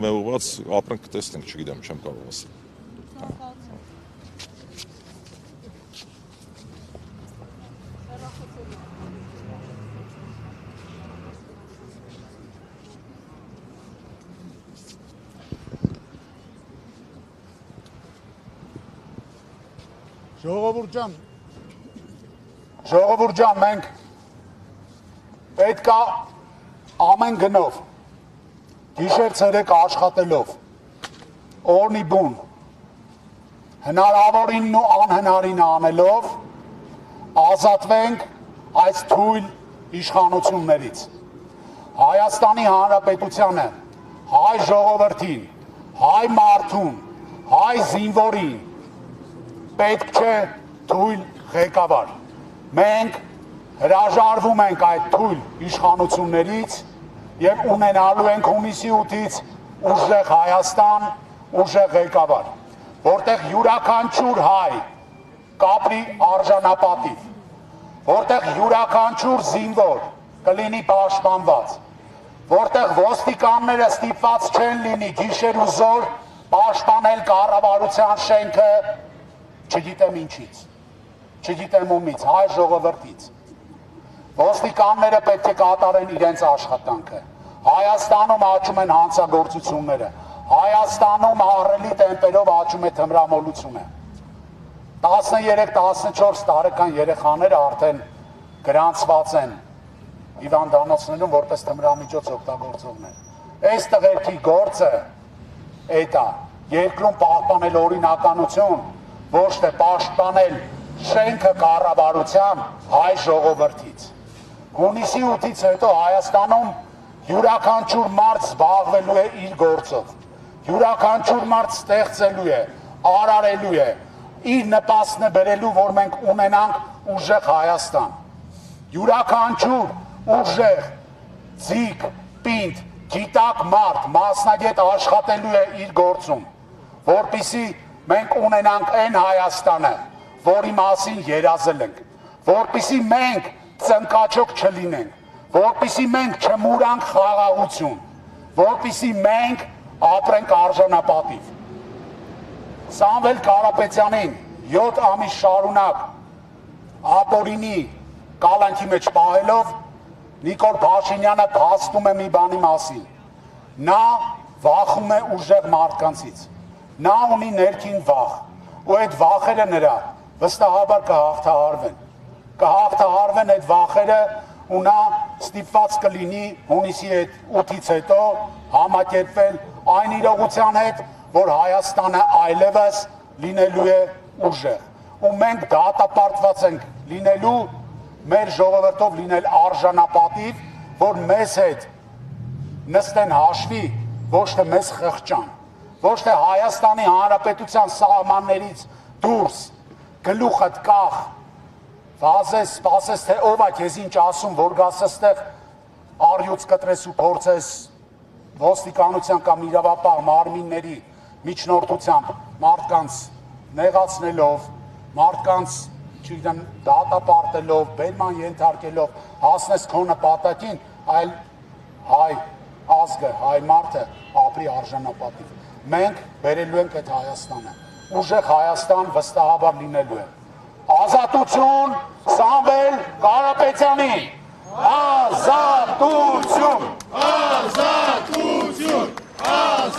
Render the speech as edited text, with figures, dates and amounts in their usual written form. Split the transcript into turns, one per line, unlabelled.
Ուղղված ապրանք կտեսնենք, չգիտեմ, չեմ կարող ասել։
Ժողովուրդ ջան, մենք պետք է ամեն գնով, գիշեր ցերեկ աշխատելով, օրնի բուն, հնարավորինն ու անհնարինը անելով, ազատվենք այս թույլ իշխանություններից։ Հայաստանի Հանրապետությանը, հայ ժողովրդին, հայ մարդուն, հայ զինվորին պետք չէ թույլ ղեկավար։ Մենք հրաժարվում ենք այդ թույլ իշխանություններից և ունենալու ենք հունիսի 8-ից ուժեղ Հայաստան, ուժեղ ղեկավար, որտեղ յուրաքանչյուր հայ կապրի արժանապատիվ, որտեղ յուրաքանչյուր զինվոր կլինի պաշտպանված, որտեղ ոստիկանները ստիպված չեն լինի գիշեր ու զօր պաշտպանել կառավարության շենքը, չգիտեմ ինչից, չգիտեմ ումից, հայ ժողովրդից։ Ոստիկանները պետք է կատարեն իրենց աշխատանքը։ Հայաստանում աճում են հանցագործությունները, Հայաստանում ահռելի տեմպերով աճում է թմրամոլությունը։ 13-14 տարեկան երեխաները արդեն գրանցված են հիվանդանոցներում որպես թմրամիջոց օգտագործողներ։ Այս տղերքի գործը էդ է, երկրում պահպանել օրինականություն, ոչ թե պաշտպանել շենքը կառավարության հայ ժողովրդից։ Հունիսի 8-ից հետո Հայաստանում յուրաքանչյուր մարդ զբաղվելու է իր գործով, յուրաքանչյուր մարդ ստեղծելու է, արարելու է, իր նպաստն է բերելու, որ մենք ունենանք ուժեղ Հայաստան։ Յուրաքանչյուր ուժեղ, ձիգ, պինդ, գիտակ մարդ, մասնագետ աշխատելու է իր գործում, որպեսզի մենք ունենանք այն Հայաստանը, որի մասին երազել ենք, որպեսզի մենք ծնկաչոք չլինենք, որպեսզի մենք չմուրանք խաղաղություն, որպեսզի մենք ապրենք արժանապատիվ։ Սամվել Կարապետյանին 7 ամիս շարունակ ապօրինի կալանքի մեջ պահելով Նիկոլ Փաշինյանը փաստում է մի բանի մասին։ Նա վախում է ուժեղ մարդկանցից։ Նա ունի ներքին վախ, ու այդ վախերը նրա վստահաբար կհաղթահարվեն այդ վախերը, ու նա ստիպված կլինի հունիսի 8-ից հետո համակերպվել այն իրողության հետ, որ Հայաստանը այլևս լինելու է ուժեղ, ու մենք դատապարտված ենք լինելու մեր ժողովրդով լինել արժանապատիվ, որ մեզ հետ նստեն հաշվի, ոչ թե մեզ խղճան, ոչ թե Հայաստանի Հանրապետության սահմաններից դուրս գլուխդ կախ, վազես, սպասես, թե ով է քեզ ինչ ասում, որ գաս այստեղ առյուծ կտրես ու փորձես ոստիկանության կամ իրավապահ մարմինների միջնորդությամբ մարդկանց նեղացնելով, մարդկանց չգիտեմ դատապարտելով, բերման ենթարկելով հասնես քո նպատակին, այլ հայ ազգը, հայ մարդը ապրի արժանապատիվ։ Մենք բերելու ենք այդ Հայաստանը, ուժեղ Հայաստան վստահաբար լինելու է։ Ազատություն Սամվել Կարապետյանին, ազատություն, ազատություն,